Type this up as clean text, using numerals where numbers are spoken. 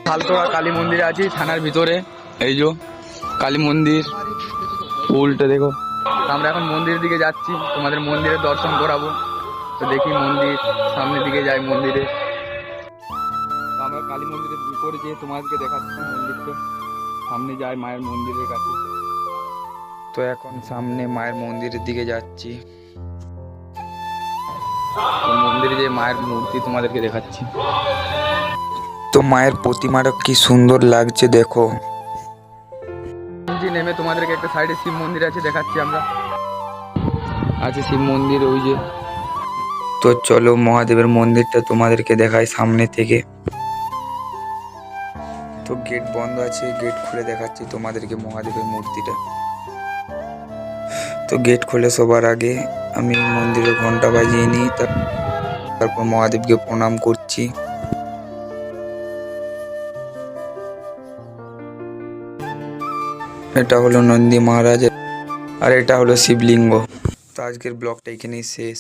শালতোড়া কালী মন্দিরে আছি থানার ভিতরে। এই যে কালী মন্দির, উল্টো দেখো। আমরা এখন মন্দিরের দিকে যাচ্ছি, তোমাদের মন্দিরের দর্শন করাবো। তো দেখি মন্দির, সামনের দিকে যাই মন্দিরে। আমরা কালী মন্দিরের ভিতরে যেয়ে তোমাদেরকে দেখাচ্ছি মন্দিরটা। সামনে যাই মায়ের মন্দিরের কাছে। তো এখন সামনে মায়ের মন্দিরের দিকে যাচ্ছি। মন্দিরে যে মায়ের মূর্তি তোমাদেরকে দেখাচ্ছি। তো মায়ের প্রতিমাটা কি সুন্দর লাগছে দেখো। নেমে তোমাদেরকে একটা সাইডে শিব মন্দির আছে দেখাচ্ছি আমরা। আছে শিব মন্দির ওই যে। তো চলো মহাদেবের মন্দিরটা তোমাদেরকে দেখাই সামনে থেকে। তো গেট বন্ধ আছে, গেট খুলে দেখাচ্ছি তোমাদেরকে মহাদেবের মূর্তিটা। তো গেট খুলে সবার আগে আমি মন্দিরের ঘন্টা বাজিয়ে নিই, তারপর মহাদেবকে প্রণাম করছি। এটা হলো নন্দী মহারাজ আর এটা হলো শিবলিঙ্গ। তো আজকের ব্লগটা এখানেই শেষ।